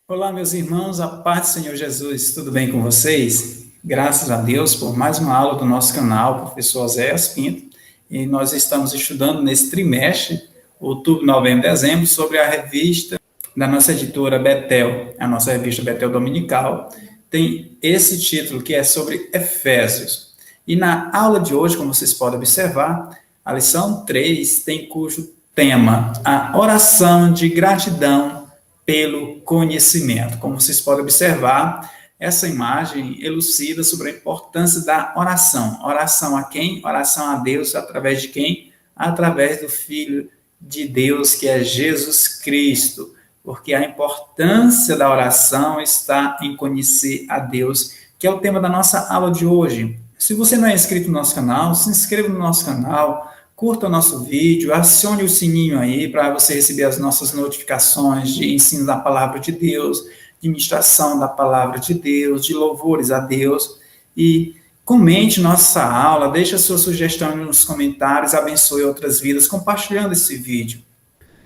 Olá, meus irmãos, a paz do Senhor Jesus, tudo bem com vocês? Graças a Deus por mais uma aula do nosso canal, professor Oséias Pinto, e nós estamos estudando nesse trimestre, outubro, novembro, dezembro, sobre a revista da nossa editora Betel, a nossa revista Betel Dominical, tem esse título que é sobre Efésios. E na aula de hoje, como vocês podem observar, a lição 3 tem cujo tema a oração de gratidão pelo conhecimento. Como vocês podem observar, essa imagem elucida sobre a importância da oração. Oração a quem? Oração a Deus, através de quem? Através do Filho de Deus, que é Jesus Cristo. Porque a importância da oração está em conhecer a Deus, que é o tema da nossa aula de hoje. Se você não é inscrito no nosso canal, se inscreva no nosso canal, curta o nosso vídeo, acione o sininho aí para você receber as nossas notificações de ensino da palavra de Deus, de ministração da palavra de Deus, de louvores a Deus. E comente nossa aula, deixe a sua sugestão nos comentários, abençoe outras vidas compartilhando esse vídeo.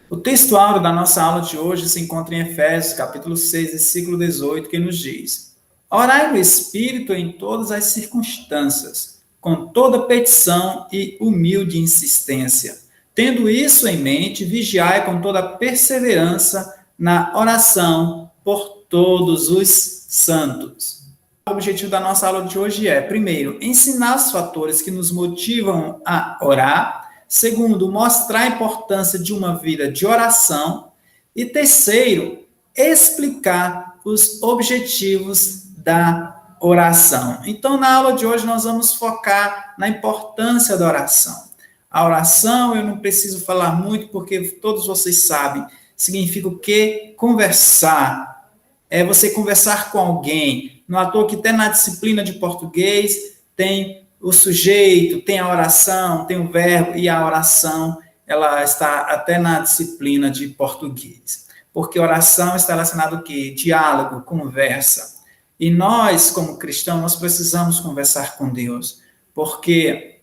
O texto áureo da nossa aula de hoje se encontra em Efésios, capítulo 6, versículo 18, que nos diz: Orai no Espírito em todas as circunstâncias, com toda petição e humilde insistência. Tendo isso em mente, vigiai com toda perseverança na oração por todos os santos. O objetivo da nossa aula de hoje é, primeiro, ensinar os fatores que nos motivam a orar. Segundo, mostrar a importância de uma vida de oração. E terceiro, explicar os objetivos da oração. Então, na aula de hoje, nós vamos focar na importância da oração. A oração, eu não preciso falar muito, porque todos vocês sabem, significa o quê? Conversar. É você conversar com alguém. Não é à toa que até na disciplina de português tem o sujeito, tem a oração, tem o verbo, e a oração, ela está até na disciplina de português. Porque oração está relacionada ao quê? Diálogo, conversa. E nós, como cristãos, nós precisamos conversar com Deus, porque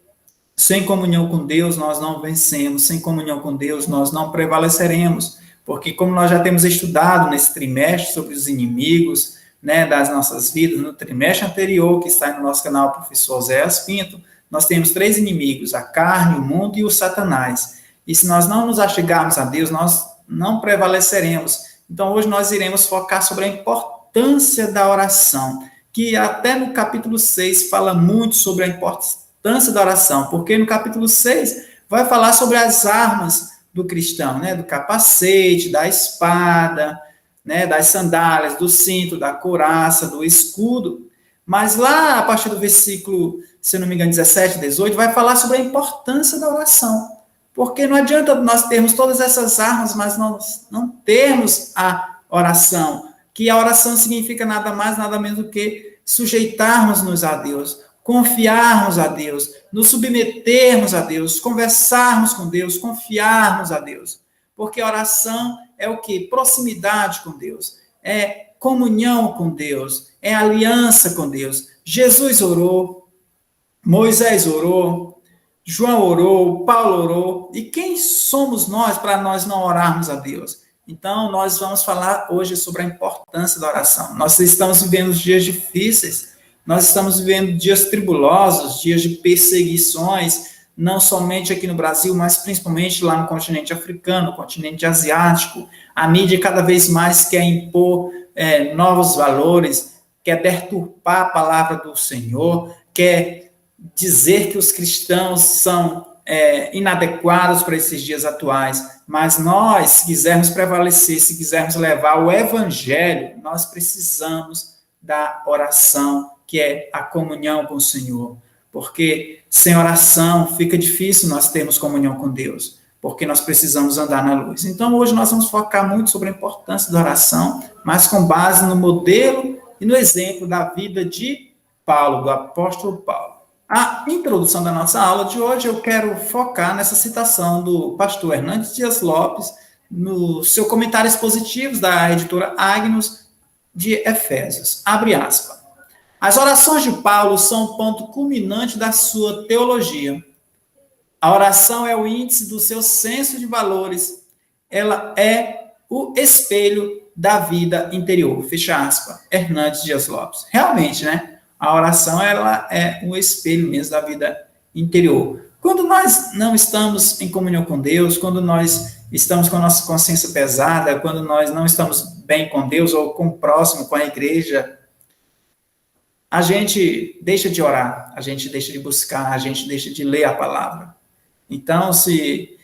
sem comunhão com Deus nós não vencemos, sem comunhão com Deus nós não prevaleceremos, porque como nós já temos estudado nesse trimestre sobre os inimigos, né, das nossas vidas, no trimestre anterior, que está no nosso canal, professor Oséias Pinto, nós temos 3 inimigos, a carne, o mundo e o Satanás. E se nós não nos achegarmos a Deus, nós não prevaleceremos. Então, hoje nós iremos focar sobre a importância da oração, que até no capítulo 6 fala muito sobre a importância da oração, porque no capítulo 6 vai falar sobre as armas do cristão, né, do capacete, da espada, né, das sandálias, do cinto, da couraça, do escudo. Mas lá, a partir do versículo, se não me engano, 17, 18, vai falar sobre a importância da oração. Porque não adianta nós termos todas essas armas, mas nós não termos a oração. Que a oração significa nada mais, nada menos do que sujeitarmos-nos a Deus, confiarmos a Deus, nos submetermos a Deus, conversarmos com Deus, confiarmos a Deus. Porque a oração é o quê? Proximidade com Deus, é comunhão com Deus, é aliança com Deus. Jesus orou, Moisés orou, João orou, Paulo orou, e quem somos nós para nós não orarmos a Deus? Então, nós vamos falar hoje sobre a importância da oração. Nós estamos vivendo dias difíceis, nós estamos vivendo dias tribulosos, dias de perseguições, não somente aqui no Brasil, mas principalmente lá no continente africano, no continente asiático. A mídia cada vez mais quer impor novos valores, quer deturpar a palavra do Senhor, quer dizer que os cristãos são inadequados para esses dias atuais. Mas nós, se quisermos prevalecer, se quisermos levar o evangelho, nós precisamos da oração, que é a comunhão com o Senhor. Porque sem oração fica difícil nós termos comunhão com Deus, porque nós precisamos andar na luz. Então, hoje nós vamos focar muito sobre a importância da oração, mas com base no modelo e no exemplo da vida de Paulo, do apóstolo Paulo. A introdução da nossa aula de hoje, eu quero focar nessa citação do pastor Hernandes Dias Lopes, no seu comentário expositivo da editora Agnus, de Efésios. Abre aspas. As orações de Paulo são o ponto culminante da sua teologia. A oração é o índice do seu senso de valores. Ela é o espelho da vida interior. Fecha aspas. Hernandes Dias Lopes. Realmente, né? A oração, ela é um espelho mesmo da vida interior. Quando nós não estamos em comunhão com Deus, quando nós estamos com a nossa consciência pesada, quando nós não estamos bem com Deus ou com o próximo, com a igreja, a gente deixa de orar, a gente deixa de buscar, a gente deixa de ler a palavra. Então, se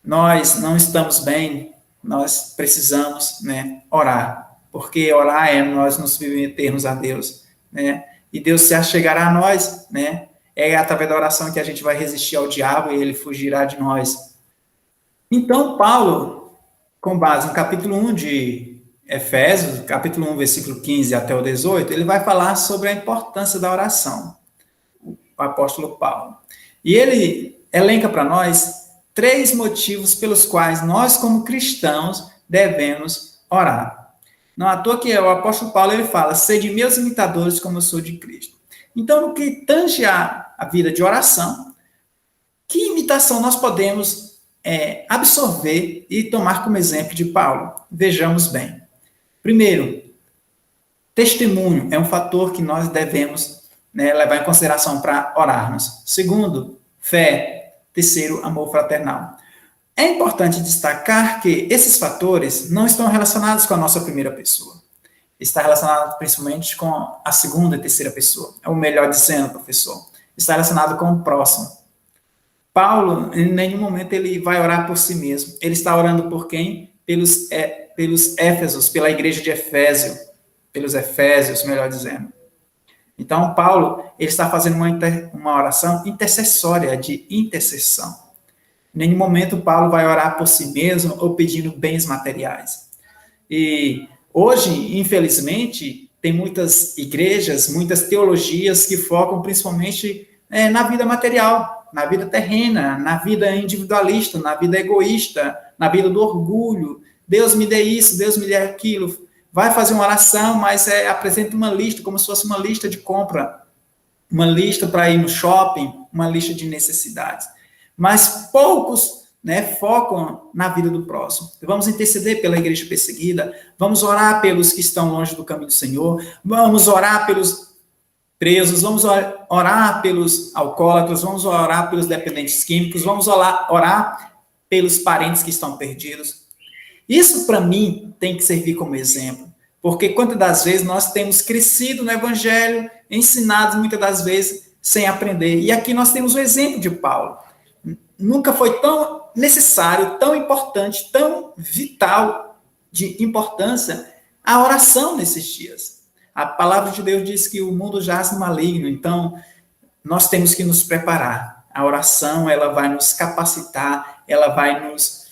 nós não estamos bem, nós precisamos, né, orar, porque orar é nós nos submetermos a Deus, né, e Deus se achegará a nós, né, é através da oração que a gente vai resistir ao diabo e ele fugirá de nós. Então, Paulo, com base no capítulo 1 de Efésios, capítulo 1, versículo 15 até o 18, ele vai falar sobre a importância da oração, o apóstolo Paulo. E ele elenca para nós 3 motivos pelos quais nós, como cristãos, devemos orar. Não à toa que o apóstolo Paulo ele fala, sede meus imitadores como eu sou de Cristo. Então, no que tange a vida de oração, que imitação nós podemos absorver e tomar como exemplo de Paulo? Vejamos bem. Primeiro, testemunho é um fator que nós devemos, né, levar em consideração para orarmos. Segundo, fé. Terceiro, amor fraternal. É importante destacar que esses fatores não estão relacionados com a nossa primeira pessoa. Está relacionado principalmente com a segunda e terceira pessoa. Ou melhor dizendo, professor, está relacionado com o próximo. Paulo, em nenhum momento ele vai orar por si mesmo. Ele está orando por quem? Pelos Éfesos, pela igreja de Efésio, pelos Efésios, melhor dizendo. Então, Paulo, ele está fazendo uma oração intercessória, de intercessão. Em nenhum momento, Paulo vai orar por si mesmo ou pedindo bens materiais. E hoje, infelizmente, tem muitas igrejas, muitas teologias que focam principalmente na vida material, na vida terrena, na vida individualista, na vida egoísta, na vida do orgulho. Deus me dê isso, Deus me dê aquilo. Vai fazer uma oração, mas apresenta uma lista, como se fosse uma lista de compra, uma lista para ir no shopping, uma lista de necessidades. Mas poucos, né, focam na vida do próximo. Vamos interceder pela igreja perseguida, vamos orar pelos que estão longe do caminho do Senhor, vamos orar pelos presos, vamos orar pelos alcoólatras, vamos orar pelos dependentes químicos, vamos orar pelos parentes que estão perdidos. Isso, para mim, tem que servir como exemplo, porque quantas das vezes nós temos crescido no Evangelho, ensinados muitas das vezes sem aprender. E aqui nós temos o exemplo de Paulo. Nunca foi tão necessário, tão importante, tão vital de importância a oração nesses dias. A palavra de Deus diz que o mundo jaz no maligno, então nós temos que nos preparar. A oração, ela vai nos capacitar, ela vai nos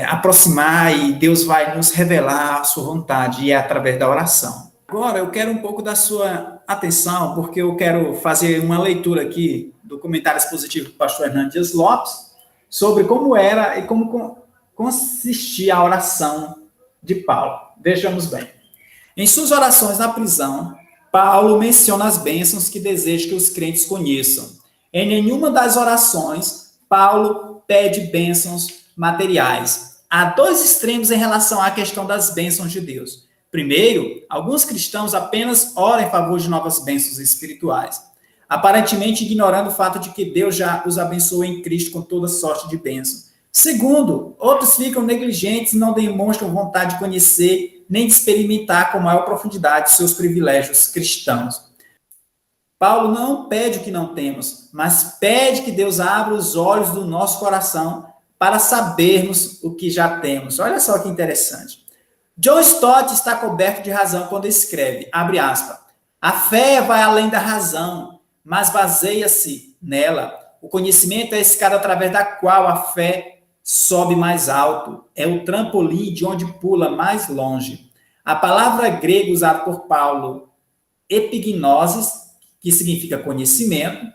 aproximar e Deus vai nos revelar a sua vontade, e é através da oração. Agora, eu quero um pouco da sua atenção, porque eu quero fazer uma leitura aqui do comentário expositivo do pastor Hernandes Dias Lopes, sobre como era e como consistia a oração de Paulo. Vejamos bem. Em suas orações na prisão, Paulo menciona as bênçãos que deseja que os crentes conheçam. Em nenhuma das orações, Paulo pede bênçãos materiais. Há 2 extremos em relação à questão das bênçãos de Deus. Primeiro, alguns cristãos apenas oram em favor de novas bênçãos espirituais, aparentemente ignorando o fato de que Deus já os abençoou em Cristo com toda sorte de bênção. Segundo, outros ficam negligentes e não demonstram vontade de conhecer nem de experimentar com maior profundidade seus privilégios cristãos. Paulo não pede o que não temos, mas pede que Deus abra os olhos do nosso coração para sabermos o que já temos. Olha só que interessante. John Stott está coberto de razão quando escreve, abre aspas, a fé vai além da razão, mas baseia-se nela. O conhecimento é a escada através da qual a fé sobe mais alto. É o trampolim de onde pula mais longe. A palavra grega usada por Paulo, epignosis, que significa conhecimento,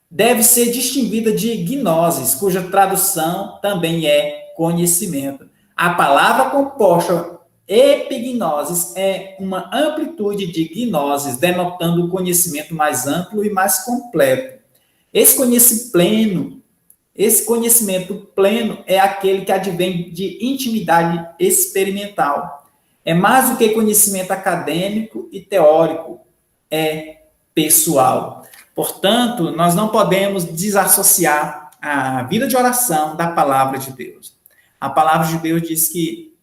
deve ser distinguida de gnosis, cuja tradução também é conhecimento. A palavra composta epignosis é uma amplitude de gnosis, denotando o conhecimento mais amplo e mais completo. Esse conhecimento pleno é aquele que advém de intimidade experimental. É mais do que conhecimento acadêmico e teórico, é pessoal. Portanto, nós não podemos desassociar a vida de oração da palavra de Deus. A palavra de Deus diz que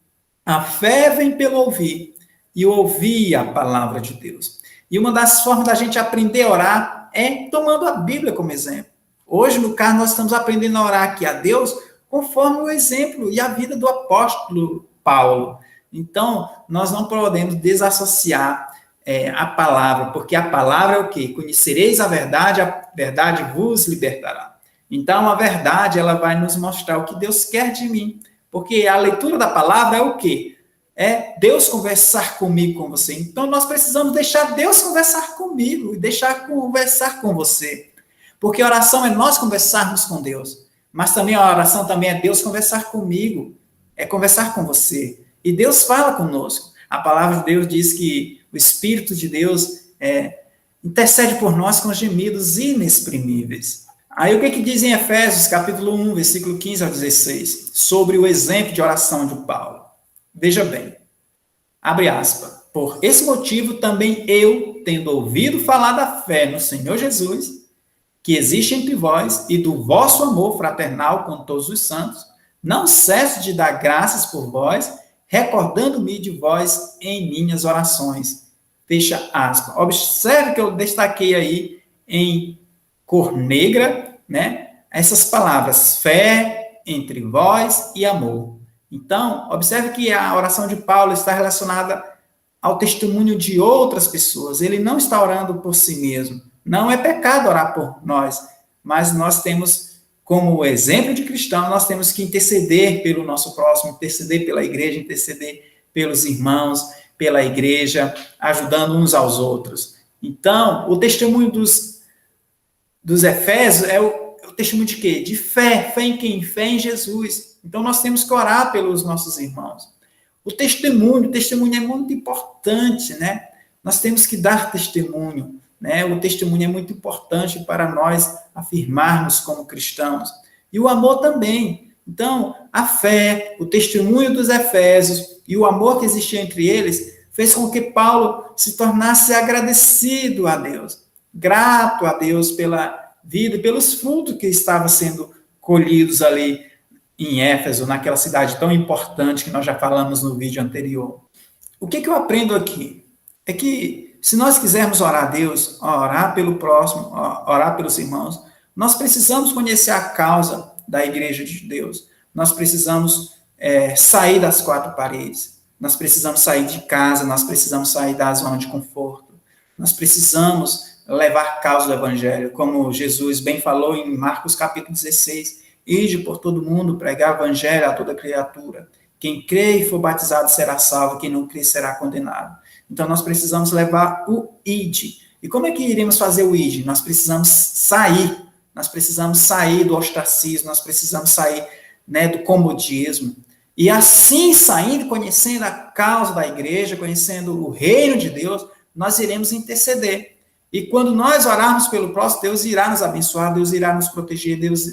a fé vem pelo ouvir, e ouvir a palavra de Deus. E uma das formas da gente aprender a orar é tomando a Bíblia como exemplo. Hoje, no caso, nós estamos aprendendo a orar aqui a Deus conforme o exemplo e a vida do apóstolo Paulo. Então, nós não podemos desassociar a palavra, porque a palavra é o quê? Conhecereis a verdade vos libertará. Então, a verdade, ela vai nos mostrar o que Deus quer de mim, porque a leitura da palavra é o quê? É Deus conversar comigo, com você. Então, nós precisamos deixar Deus conversar comigo e deixar conversar com você. Porque a oração é nós conversarmos com Deus. Mas também a oração também é Deus conversar comigo, é conversar com você. E Deus fala conosco. A palavra de Deus diz que o Espírito de Deus intercede por nós com gemidos inexprimíveis. Aí o que diz em Efésios, capítulo 1, versículo 15 ao 16, sobre o exemplo de oração de Paulo? Veja bem, abre aspas, por esse motivo também eu, tendo ouvido falar da fé no Senhor Jesus, que existe entre vós, e do vosso amor fraternal com todos os santos, não cesso de dar graças por vós, recordando-me de vós em minhas orações. Fecha aspas. Observe que eu destaquei aí em cor negra, né? Essas palavras, fé, entre vós e amor. Então, observe que a oração de Paulo está relacionada ao testemunho de outras pessoas. Ele não está orando por si mesmo. Não é pecado orar por nós, mas nós temos, como exemplo de cristão, nós temos que interceder pelo nosso próximo, interceder pela igreja, interceder pelos irmãos, pela igreja, ajudando uns aos outros. Então, o testemunho dos Efésios é o testemunho de quê? De fé. Fé em quem? Fé em Jesus. Então, nós temos que orar pelos nossos irmãos. O testemunho é muito importante, né? Nós temos que dar testemunho, né? O testemunho é muito importante para nós afirmarmos como cristãos. E o amor também. Então, a fé, o testemunho dos Efésios e o amor que existia entre eles fez com que Paulo se tornasse agradecido a Deus, grato a Deus pela vida e pelos frutos que estavam sendo colhidos ali em Éfeso, naquela cidade tão importante que nós já falamos no vídeo anterior. O que eu aprendo aqui? É que se nós quisermos orar a Deus, orar pelo próximo, orar pelos irmãos, nós precisamos conhecer a causa da igreja de Deus. Nós precisamos sair das quatro paredes. Nós precisamos sair de casa, nós precisamos sair da zona de conforto. Nós precisamos levar causa do evangelho, como Jesus bem falou em Marcos capítulo 16, ide por todo mundo, pregar o evangelho a toda criatura. Quem crê e for batizado será salvo, quem não crê será condenado. Então, nós precisamos levar o id. E como é que iremos fazer o id? Nós precisamos sair do ostracismo, nós precisamos sair, né, do comodismo. E assim, saindo, conhecendo a causa da igreja, conhecendo o reino de Deus, nós iremos interceder. E quando nós orarmos pelo próximo, Deus irá nos abençoar, Deus irá nos proteger, Deus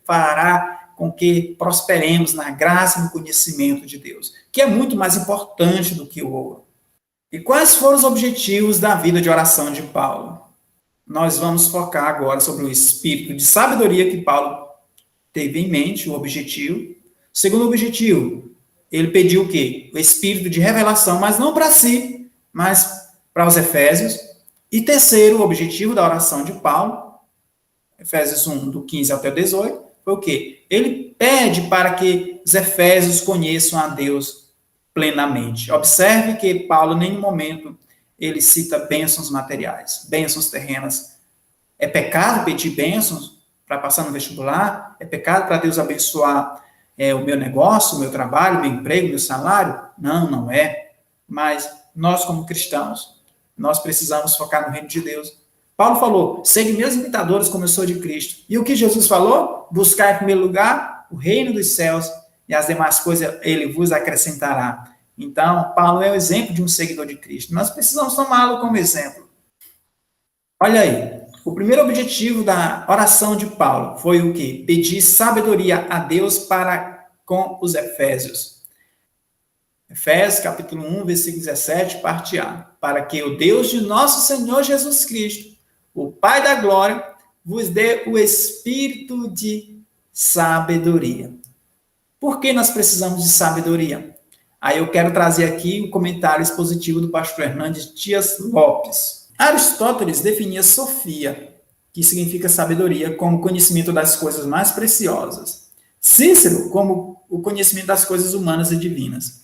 fará com que prosperemos na graça e no conhecimento de Deus, que é muito mais importante do que o ouro. E quais foram os objetivos da vida de oração de Paulo? Nós vamos focar agora sobre o espírito de sabedoria que Paulo teve em mente, o objetivo. Segundo objetivo, ele pediu o quê? O espírito de revelação, mas não para si, mas para os Efésios. E terceiro, o objetivo da oração de Paulo, Efésios 1, do 15 até o 18, foi o quê? Ele pede para que os Efésios conheçam a Deus plenamente. Observe que Paulo, em nenhum momento, ele cita bênçãos materiais, bênçãos terrenas. É pecado pedir bênçãos para passar no vestibular? É pecado para Deus abençoar o meu negócio, o meu trabalho, o meu emprego, o meu salário? Não, não é. Mas nós, como cristãos, nós precisamos focar no reino de Deus. Paulo falou, segue meus imitadores como eu sou de Cristo. E o que Jesus falou? Buscar em primeiro lugar o reino dos céus e as demais coisas ele vos acrescentará. Então, Paulo é o exemplo de um seguidor de Cristo. Nós precisamos tomá-lo como exemplo. Olha aí, o primeiro objetivo da oração de Paulo foi o quê? Pedir sabedoria a Deus para com os Efésios. Efésios capítulo 1, versículo 17, parte A. Para que o Deus de nosso Senhor Jesus Cristo, o Pai da glória, vos dê o espírito de sabedoria. Por que nós precisamos de sabedoria? Aí eu quero trazer aqui o comentário expositivo do pastor Hernandes Dias Lopes. Aristóteles definia Sofia, que significa sabedoria, como conhecimento das coisas mais preciosas. Cícero, como o conhecimento das coisas humanas e divinas.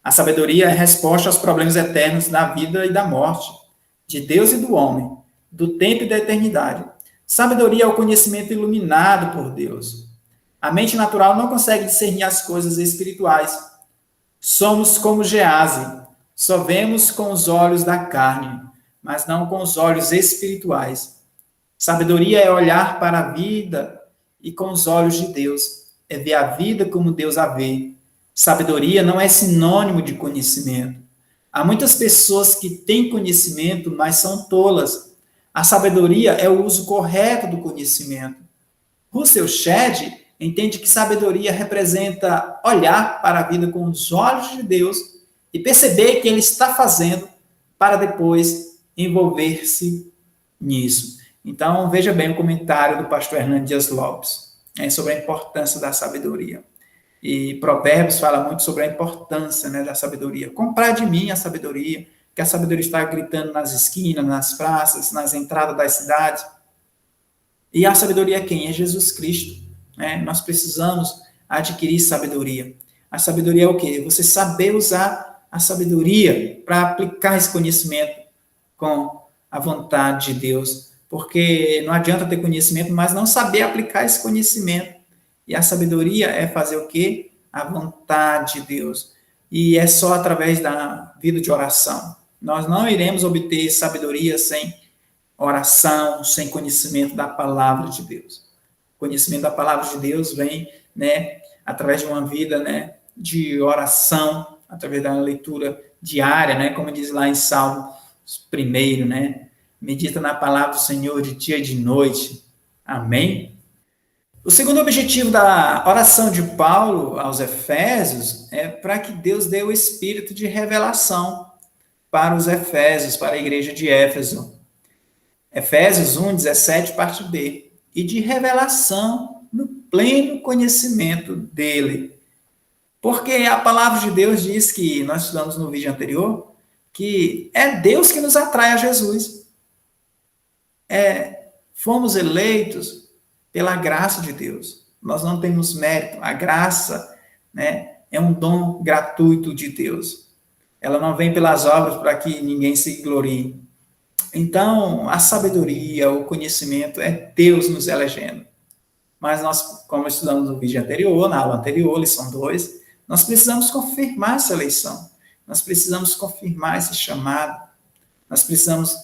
A sabedoria é a resposta aos problemas eternos da vida e da morte, de Deus e do homem, do tempo e da eternidade. Sabedoria é o conhecimento iluminado por Deus. A mente natural não consegue discernir as coisas espirituais. Somos como Gease, só vemos com os olhos da carne, mas não com os olhos espirituais. Sabedoria é olhar para a vida e com os olhos de Deus, é ver a vida como Deus a vê. Sabedoria não é sinônimo de conhecimento. Há muitas pessoas que têm conhecimento, mas são tolas. A sabedoria é o uso correto do conhecimento. Russell Shedd entende que sabedoria representa olhar para a vida com os olhos de Deus e perceber que Ele está fazendo para depois envolver-se nisso. Então, veja bem o comentário do pastor Hernandes Dias Lopes sobre a importância da sabedoria. E Provérbios fala muito sobre a importância, né, da sabedoria. Comprar de mim a sabedoria, que a sabedoria está gritando nas esquinas, nas praças, nas entradas das cidades. E a sabedoria é quem? É Jesus Cristo. Né? Nós precisamos adquirir sabedoria. A sabedoria é o quê? Você saber usar a sabedoria para aplicar esse conhecimento com a vontade de Deus. Porque não adianta ter conhecimento, mas não saber aplicar esse conhecimento. E a sabedoria é fazer o quê? A vontade de Deus. E é só através da vida de oração. Nós não iremos obter sabedoria sem oração, sem conhecimento da palavra de Deus. O conhecimento da palavra de Deus vem, né, através de uma vida, né, de oração, através da leitura diária, né, como diz lá em Salmo 1, né, medita na palavra do Senhor de dia e de noite. Amém? O segundo objetivo da oração de Paulo aos Efésios é para que Deus dê o espírito de revelação para os Efésios, para a igreja de Éfeso. Efésios 1, 17, parte B. E de revelação no pleno conhecimento dele. Porque a palavra de Deus diz que, nós estudamos no vídeo anterior, que é Deus que nos atrai a Jesus. Fomos eleitos pela graça de Deus. Nós não temos mérito. A graça, né, é um dom gratuito de Deus. Ela não vem pelas obras para que ninguém se glorie. Então, a sabedoria, o conhecimento é Deus nos elegendo. Mas nós, como estudamos no vídeo anterior, na aula anterior, lição 2, nós precisamos confirmar essa eleição. Nós precisamos confirmar esse chamado. Nós precisamos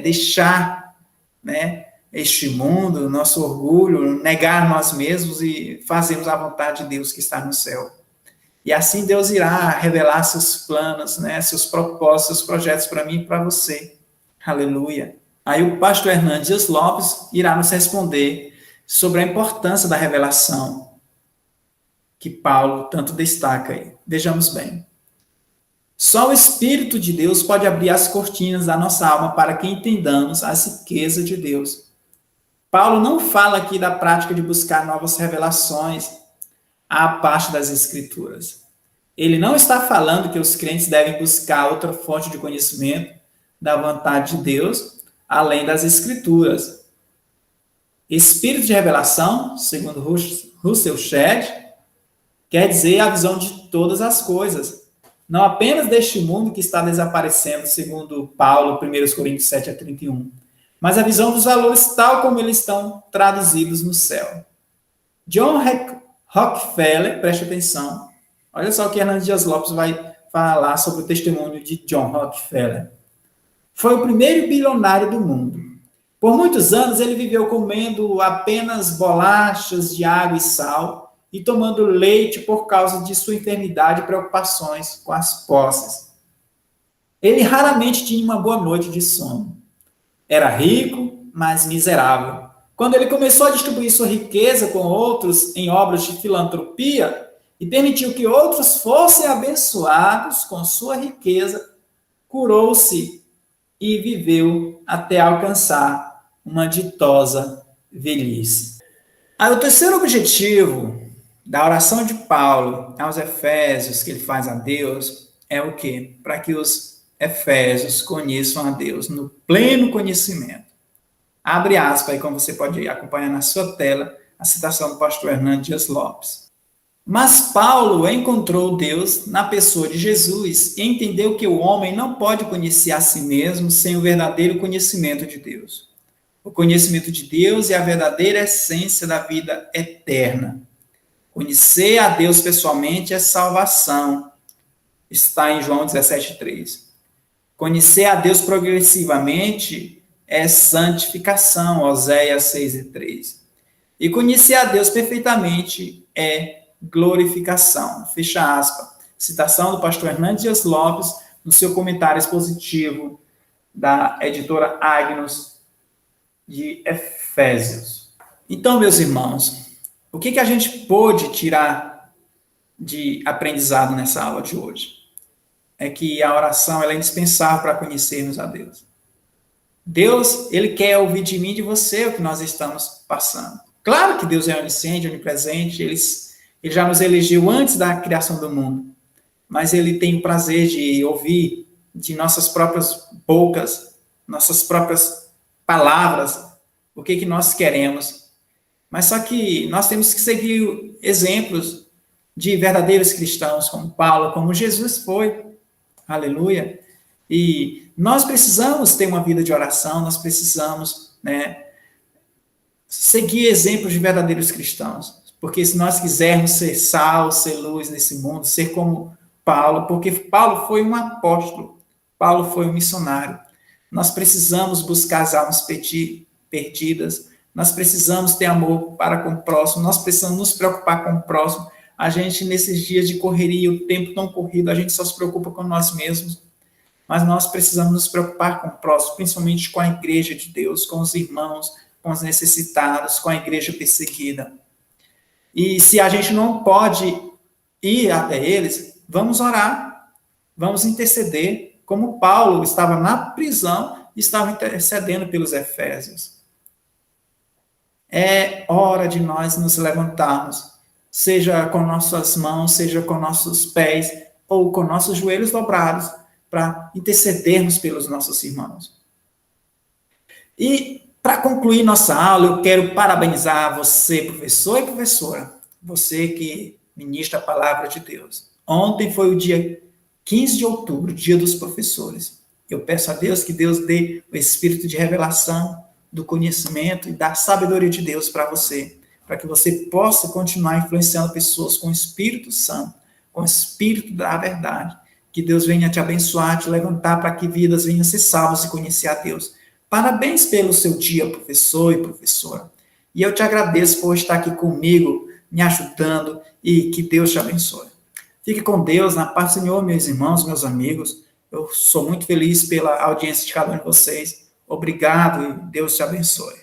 deixar, né, este mundo, nosso orgulho, negar nós mesmos e fazermos a vontade de Deus que está no céu. E assim Deus irá revelar seus planos, né, seus propósitos, seus projetos para mim e para você. Aleluia. Aí o pastor Hernandes Dias Lopes irá nos responder sobre a importância da revelação que Paulo tanto destaca aí. Vejamos bem. Só o Espírito de Deus pode abrir as cortinas da nossa alma para que entendamos a riqueza de Deus. Paulo não fala aqui da prática de buscar novas revelações à parte das Escrituras. Ele não está falando que os crentes devem buscar outra fonte de conhecimento da vontade de Deus, além das Escrituras. Espírito de revelação, segundo Russell Shedd, quer dizer a visão de todas as coisas, não apenas deste mundo que está desaparecendo, segundo Paulo, 1 Coríntios 7:31, mas a visão dos valores tal como eles estão traduzidos no céu. John Rockefeller, preste atenção, olha só o que Hernandes Dias Lopes vai falar sobre o testemunho de John Rockefeller. Foi o primeiro bilionário do mundo. Por muitos anos ele viveu comendo apenas bolachas de água e sal e tomando leite por causa de sua enfermidade e preocupações com as posses. Ele raramente tinha uma boa noite de sono. Era rico, mas miserável. Quando ele começou a distribuir sua riqueza com outros em obras de filantropia, e permitiu que outros fossem abençoados com sua riqueza, curou-se e viveu até alcançar uma ditosa velhice. Aí, o terceiro objetivo da oração de Paulo aos Efésios, que ele faz a Deus, é o quê? Para que os Efésios conheçam a Deus no pleno conhecimento. Abre aspas aí, como você pode acompanhar na sua tela, a citação do pastor Hernando Dias Lopes. Mas Paulo encontrou Deus na pessoa de Jesus e entendeu que o homem não pode conhecer a si mesmo sem o verdadeiro conhecimento de Deus. O conhecimento de Deus é a verdadeira essência da vida eterna. Conhecer a Deus pessoalmente é salvação. Está em João 17,3. Conhecer a Deus progressivamente é santificação, Oséias 6,3. E conhecer a Deus perfeitamente é glorificação. Fecha aspas. Citação do pastor Hernando Dias Lopes, no seu comentário expositivo da editora Agnus de Efésios. Então, meus irmãos, o que a gente pôde tirar de aprendizado nessa aula de hoje? É que a oração ela é indispensável para conhecermos a Deus. Deus, ele quer ouvir de mim e de você o que nós estamos passando. Claro que Deus é onisciente, onipresente, ele já nos elegeu antes da criação do mundo, mas ele tem o prazer de ouvir de nossas próprias bocas, nossas próprias palavras, o que nós queremos. Mas só que nós temos que seguir exemplos de verdadeiros cristãos, como Paulo, como Jesus foi. Aleluia. E nós precisamos ter uma vida de oração, nós precisamos, seguir exemplos de verdadeiros cristãos. Porque se nós quisermos ser sal, ser luz nesse mundo, ser como Paulo, porque Paulo foi um apóstolo, Paulo foi um missionário. Nós precisamos buscar as almas perdidas, nós precisamos ter amor para com o próximo, nós precisamos nos preocupar com o próximo. A gente, nesses dias de correria, o tempo tão corrido, a gente só se preocupa com nós mesmos, mas nós precisamos nos preocupar com o próximo, principalmente com a igreja de Deus, com os irmãos, com os necessitados, com a igreja perseguida. E se a gente não pode ir até eles, vamos orar, vamos interceder, como Paulo estava na prisão e estava intercedendo pelos Efésios. É hora de nós nos levantarmos, seja com nossas mãos, seja com nossos pés, ou com nossos joelhos dobrados, para intercedermos pelos nossos irmãos. E, para concluir nossa aula, eu quero parabenizar você, professor e professora, você que ministra a palavra de Deus. Ontem foi o dia 15 de outubro, dia dos professores. Eu peço a Deus que Deus dê o espírito de revelação, do conhecimento e da sabedoria de Deus para você, para que você possa continuar influenciando pessoas com o Espírito Santo, com o Espírito da verdade. Que Deus venha te abençoar, te levantar para que vidas venham ser salvas e conhecer a Deus. Parabéns pelo seu dia, professor e professora. E eu te agradeço por estar aqui comigo, me ajudando, e que Deus te abençoe. Fique com Deus, na paz do Senhor, meus irmãos, meus amigos. Eu sou muito feliz pela audiência de cada um de vocês. Obrigado e Deus te abençoe.